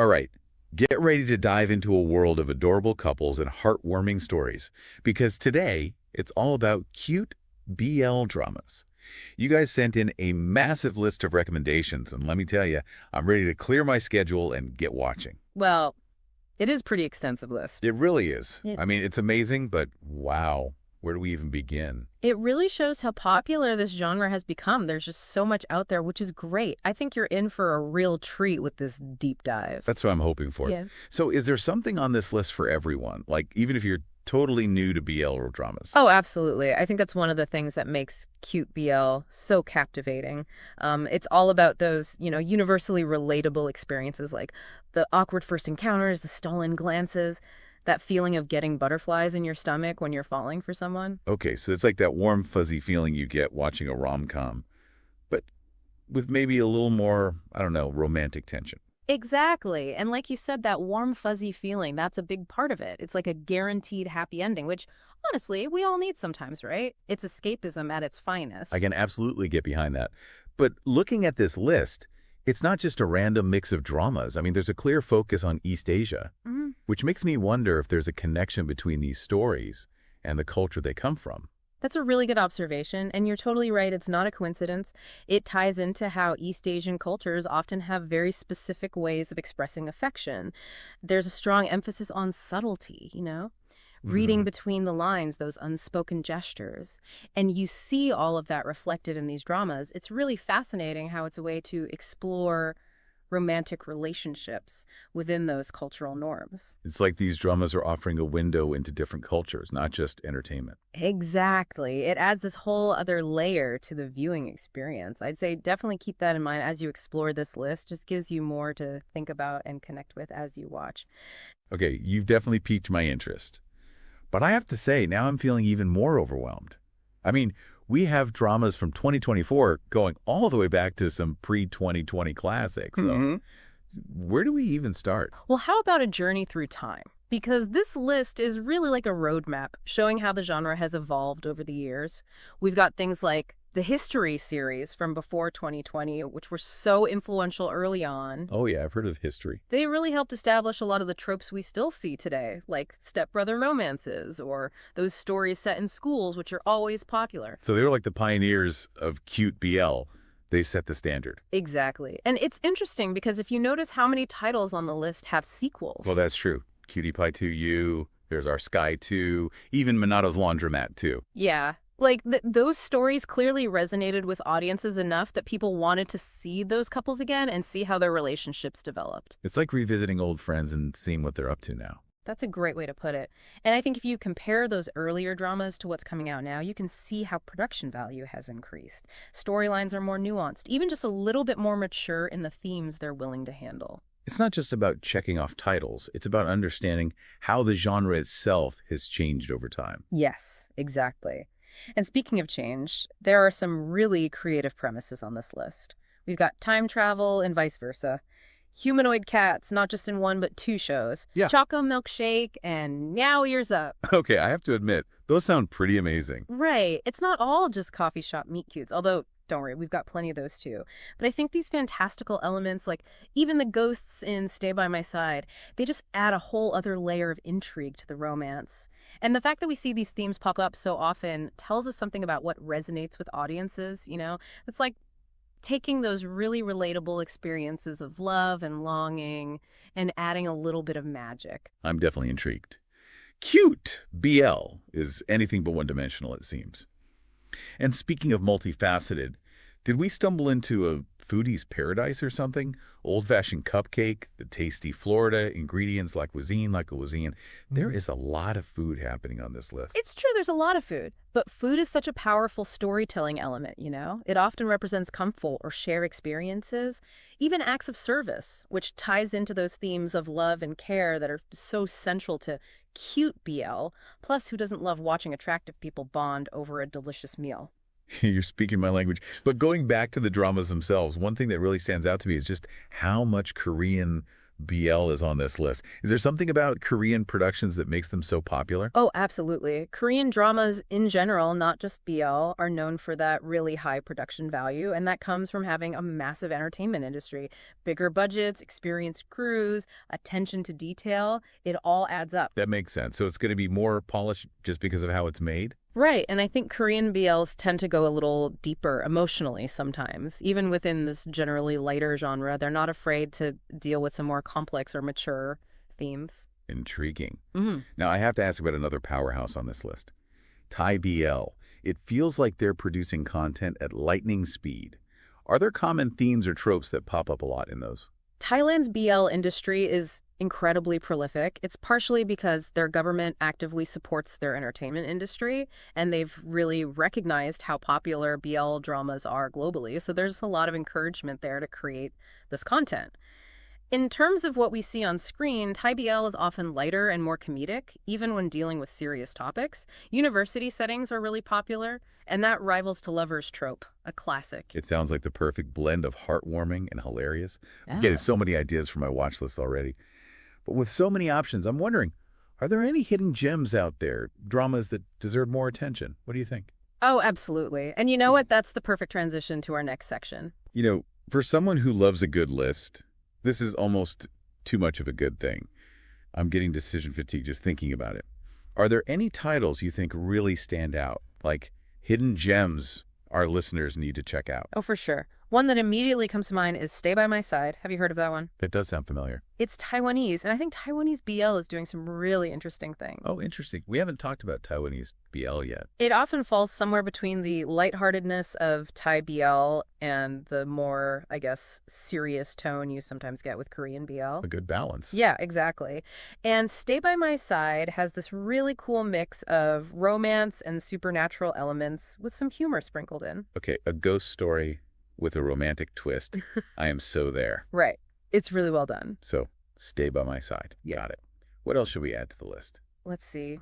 All right, get ready to dive into a world of adorable couples and heartwarming stories, because today it's all about cute BL dramas. You guys sent in a massive list of recommendations, and let me tell you, I'm ready to clear my schedule and get watching. Well, it is pretty extensive list. It really is. It, I mean, it's amazing, but wow, where do we even begin? it really shows how popular this genre has become. There's just so much out there, which is great. I think you're in for a real treat with this deep dive. That's what I'm hoping for. Yeah. So is there something on this list for everyone? Like, even if you're totally new to BL or dramas? Oh, absolutely. I think that's one of the things that makes cute BL so captivating. It's all about those, universally relatable experiences like the awkward first encounters, the stolen glances, that feeling of getting butterflies in your stomach when you're falling for someone. Okay, so it's like that warm, fuzzy feeling you get watching a rom-com, but with maybe a little more, I don't know, romantic tension. Exactly. And like you said, that warm, fuzzy feeling, that's a big part of it. It's like a guaranteed happy ending, which honestly, we all need sometimes, right? It's escapism at its I finest. can absolutely get behind that. But looking at this list, it's not just a random mix of dramas. I mean, there's a clear focus on East Asia, Mhm. which makes me wonder if there's a connection between these stories and the culture they come from. That's a really good observation, and you're totally right. It's not a coincidence. It ties into how East Asian cultures often have very specific ways of expressing affection. There's a strong emphasis on subtlety, reading Mhm. between the lines, those unspoken gestures. And you see all of that reflected in these dramas. It's really fascinating how it's a way to explore romantic relationships within those cultural norms. It's like these dramas are offering a window into different cultures, not just entertainment. Exactly. It adds this whole other layer to the viewing experience. I'd say definitely keep that in mind as you explore this list. Just gives you more to think about and connect with as you watch. Okay, you've definitely piqued my interest. But I have to say, now I'm feeling even more overwhelmed. I mean, we have dramas from 2024 going all the way back to some pre-2020 classics. So Mhm. where do we even start? Well, how about a journey through time? Because this list is really like a roadmap showing how the genre has evolved over the years. We've got things like the History series from before 2020, which were so influential early on. Oh yeah, I've heard of History. They really helped establish a lot of the tropes we still see today, like stepbrother romances or those stories set in schools, which are always popular. So they were like the pioneers of cute BL. They set the standard. Exactly. And it's interesting because if you notice how many titles on the list have Well, sequels. that's true. Cutie Pie 2U, there's Our Sky 2, even Monato's Laundromat 2. Yeah. Like, those stories clearly resonated with audiences enough that people wanted to see those couples again and see how their relationships developed. It's like revisiting old friends and seeing what they're up to now. That's a great way to put it. And I think if you compare those earlier dramas to what's coming out now, you can see how production value has increased. Storylines are more nuanced, even just a little bit more mature in the themes they're willing to handle. It's not just about checking off titles. It's about understanding how the genre itself has changed over time. Yes, exactly. And speaking of change, there are some really creative premises on this list. We've got time travel and vice versa. Humanoid cats, not just in one but two shows. Yeah. Choco Milkshake and Meow Ears Up. Okay, I have to admit, those sound pretty amazing. Right. It's not all just coffee shop meet cutes, although don't worry, we've got plenty of those too. But I think these fantastical elements, like even the ghosts in Stay by My Side, they just add a whole other layer of intrigue to the romance. And the fact that we see these themes pop up so often tells us something about what resonates with audiences. It's like taking those really relatable experiences of love and longing and adding a little bit of magic. I'm definitely intrigued. Cute BL is anything but one-dimensional, it seems. And speaking of multifaceted, did we stumble into a foodie's paradise or something? Old-fashioned cupcake, the tasty Florida, ingredients like cuisine. There is a lot of food happening on this list. It's true, there's a lot of food, but food is such a powerful storytelling element. It often represents comfort or shared experiences, even acts of service, which ties into those themes of love and care that are so central to cute BL. Plus, who doesn't love watching attractive people bond over a delicious meal? You're speaking my language. But going back to the dramas themselves, one thing that really stands out to me is just how much Korean BL is on this list. Is there something about Korean productions that makes them so popular? Oh, absolutely. Korean dramas in general, not just BL, are known for that really high production value, and that comes from having a massive entertainment industry. Bigger budgets, experienced crews, attention to detail, it all adds up. That makes sense. So it's going to be more polished just because of how it's made? Right, and I think Korean BLs tend to go a little deeper emotionally sometimes. Even within this generally lighter genre, they're not afraid to deal with some more complex or mature themes. Intriguing. Hmm. Now, I have to ask about another powerhouse on this list. Thai BL. It feels like they're producing content at lightning speed. Are there common themes or tropes that pop up a lot in those? Thailand's BL industry is incredibly prolific. It's partially because their government actively supports their entertainment industry, and they've really recognized how popular BL dramas are globally. So there's a lot of encouragement there to create this content. In terms of what we see on screen, Thai BL is often lighter and more comedic, even when dealing with serious topics. University settings are really popular, and that rivals to lovers trope, a classic. It sounds like the perfect blend of heartwarming and hilarious. I'm Yeah. getting so many ideas for my watch list already. But with so many options, I'm wondering, are there any hidden gems out there, dramas that deserve more attention? What do you think? Oh, absolutely. And you know what? That's the perfect transition to our next section. For someone who loves a good list, this is almost too much of a good thing. I'm getting decision fatigue just thinking about it. Are there any titles you think really stand out, like hidden gems our listeners need to check out? Oh, for sure. One that immediately comes to mind is Stay by My Side. Have you heard of that one? That does sound familiar. It's Taiwanese, and I think Taiwanese BL is doing some really interesting things. Oh, interesting. We haven't talked about Taiwanese BL yet. It often falls somewhere between the lightheartedness of Thai BL and the more, I guess, serious tone you sometimes get with Korean BL. A good balance. Yeah, exactly. And Stay by My Side has this really cool mix of romance and supernatural elements with some humor sprinkled in. Okay, a ghost story with a romantic twist. I am so there. Right. It's really well done. So, stay by my side. Yeah. Got it. What else should we add to the list? Let's see.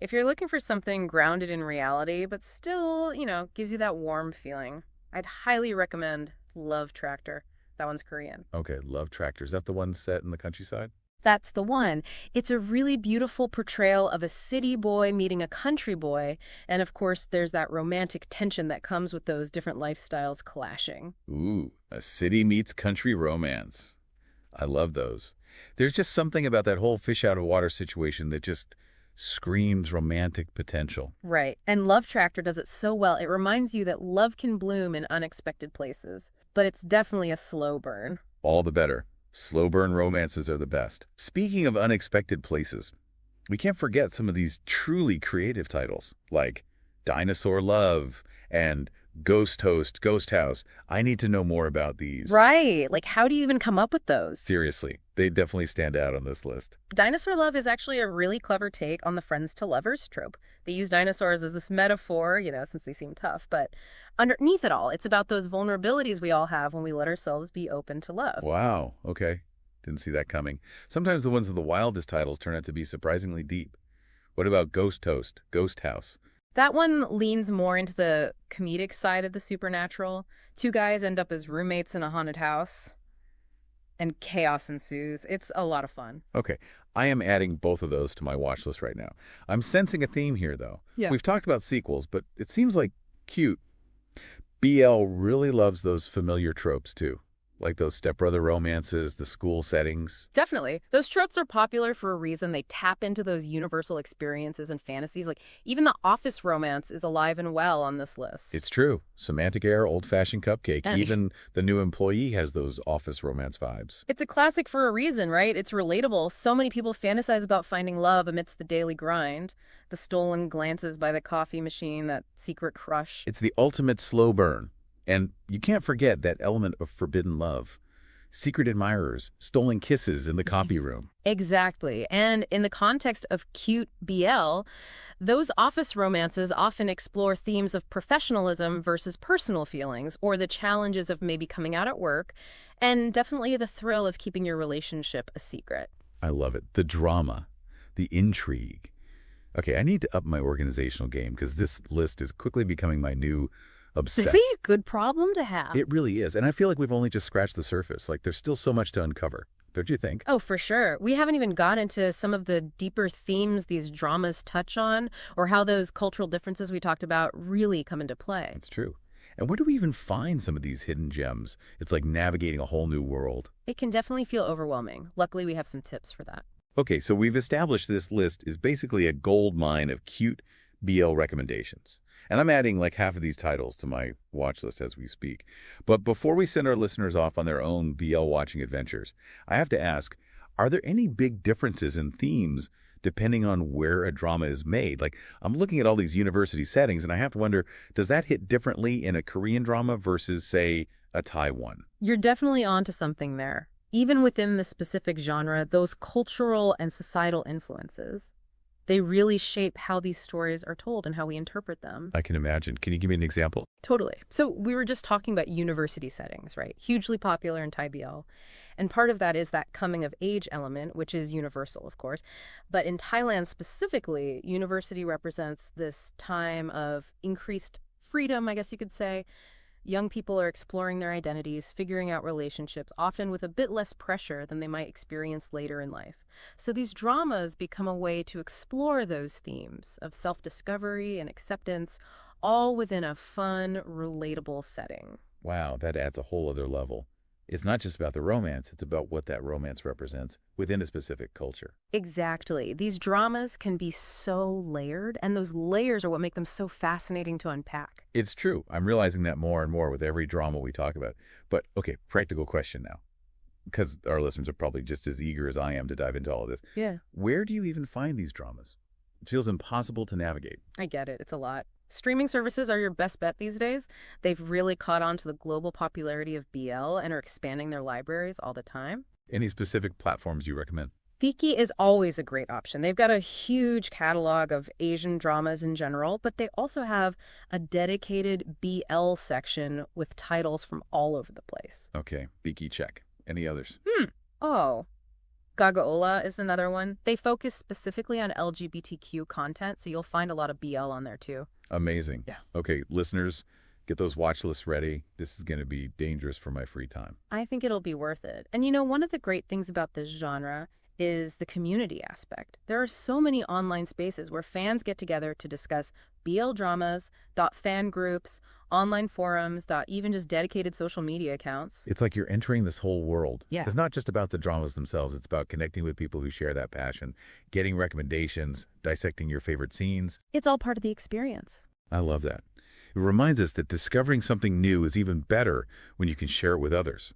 If you're looking for something grounded in reality, but still, gives you that warm feeling, I'd highly recommend Love Tractor. That one's Korean. Okay, Love Tractor. Is that the one set in the countryside? That's the one. It's a really beautiful portrayal of a city boy meeting a country boy. And of course, there's that romantic tension that comes with those different lifestyles clashing. Ooh, a city meets country romance. I love those. There's just something about that whole fish out of water situation that just screams romantic potential. Right. And Love Tractor does it so well. It reminds you that love can bloom in unexpected places. But it's definitely a slow burn. All the better. Slow burn romances are the best. Speaking of unexpected places, we can't forget some of these truly creative titles, like Dinosaur Love and Ghost Host, Ghost House. I need to know more about these. Right. Like, how do you even come up with those? Seriously, they definitely stand out on this list. Dinosaur Love is actually a really clever take on the friends to lovers trope. They use dinosaurs as this metaphor, since they seem tough, but underneath it all, it's about those vulnerabilities we all have when we let ourselves be open to love. Wow, okay. Didn't see that coming. Sometimes the ones with the wildest titles turn out to be surprisingly deep. What about Ghost Host, Ghost House? That one leans more into the comedic side of the supernatural. Two guys end up as roommates in a haunted house, and chaos ensues. It's a lot of fun. Okay, I am adding both of those to my watch list right now. I'm sensing a theme here, though. Yeah. We've talked about sequels, but it seems like cute. BL really loves those familiar tropes, too, like those stepbrother romances, the school settings. Definitely. Those tropes are popular for a reason. They tap into those universal experiences and fantasies. Like, even the office romance is alive and well on this list. It's true. Semantic air, old-fashioned cupcake. And- Even the new employee has those office romance vibes. It's a classic for a reason, right? It's relatable. So many people fantasize about finding love amidst the daily grind. The stolen glances by the coffee machine, that secret crush. It's the ultimate slow burn. And you can't forget that element of forbidden love. Secret admirers, stolen kisses in the copy room. Exactly. And in the context of cute BL, those office romances often explore themes of professionalism versus personal feelings, or the challenges of maybe coming out at work, and definitely the thrill of keeping your relationship a secret. I love it. The drama, the intrigue. Okay, I need to up my organizational game because this list is quickly becoming my new obsession. This is a good problem to have. It really is. And I feel like we've only just scratched the surface. Like there's still so much to uncover. don't you think? Oh, for sure. We haven't even got into some of the deeper themes these dramas touch on, or how those cultural differences we talked about really come into play. It's true. And where do we even find some of these hidden gems? It's like navigating a whole new world. It can definitely feel overwhelming. Luckily, we have some tips for that. Okay, so we've established this list is basically a gold mine of cute BL recommendations. And I'm adding like half of these titles to my watch list as we speak. But before we send our listeners off on their own BL watching adventures, I have to ask, are there any big differences in themes depending on where a drama is made? Like, I'm looking at all these university settings, and I have to wonder, does that hit differently in a Korean drama versus, say, a Thai one? You're definitely onto something there. Even within the specific genre, those cultural and societal influences, they really shape how these stories are told and how we interpret them. I can imagine. Can you give me an example? Totally. So we were just talking about university settings, right? Hugely popular in Thai BL. And part of that is that coming of age element, which is universal, of course. But in Thailand specifically, university represents this time of increased freedom, I guess you could say. Young people are exploring their identities, figuring out relationships, often with a bit less pressure than they might experience later in life. So these dramas become a way to explore those themes of self-discovery and acceptance, all within a fun, relatable setting. Wow, that adds a whole other level. It's not just about the romance, it's about what that romance represents within a specific culture. Exactly. These dramas can be so layered, and those layers are what make them so fascinating to unpack. It's true. I'm realizing that more and more with every drama we talk about. But, okay, practical question now, because our listeners are probably just as eager as I am to dive into all of this. Yeah. Where do you even find these dramas? It feels impossible to navigate. I get it. It's a lot. Streaming services are your best bet these days. They've really caught on to the global popularity of BL and are expanding their libraries all the time. Any specific platforms you recommend? Viki is always a great option. They've got a huge catalog of Asian dramas in general, but they also have a dedicated BL section with titles from all over the place. Okay, Viki check. Any others? Oh, Gagaola is another one. They focus specifically on LGBTQ content, so you'll find a lot of BL on there too. Amazing. Yeah. Okay, listeners, get those watch lists ready. This is going to be dangerous for my free time. I think it'll be worth it. And you know, one of the great things about this genre is the community aspect. There are so many online spaces where fans get together to discuss BL dramas, fan groups, online forums, even just dedicated social media accounts. It's like you're entering this whole world. Yeah. It's not just about the dramas themselves. It's about connecting with people who share that passion, getting recommendations, dissecting your favorite scenes. It's all part of the experience. I love that. It reminds us that discovering something new is even better when you can share it with others.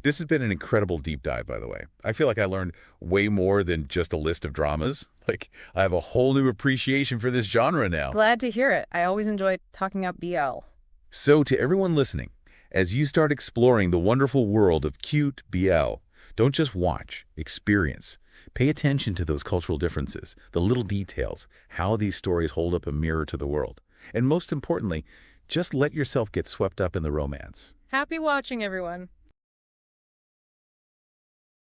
This has been an incredible deep dive, by the way. I feel like I learned way more than just a list of dramas. Like, I have a whole new appreciation for this genre now. Glad to hear it. I always enjoy talking about BL. So, to everyone listening, as you start exploring the wonderful world of cute BL, don't just watch, experience. Pay attention to those cultural differences, the little details, how these stories hold up a mirror to the world. And most importantly, just let yourself get swept up in the romance. Happy watching, everyone.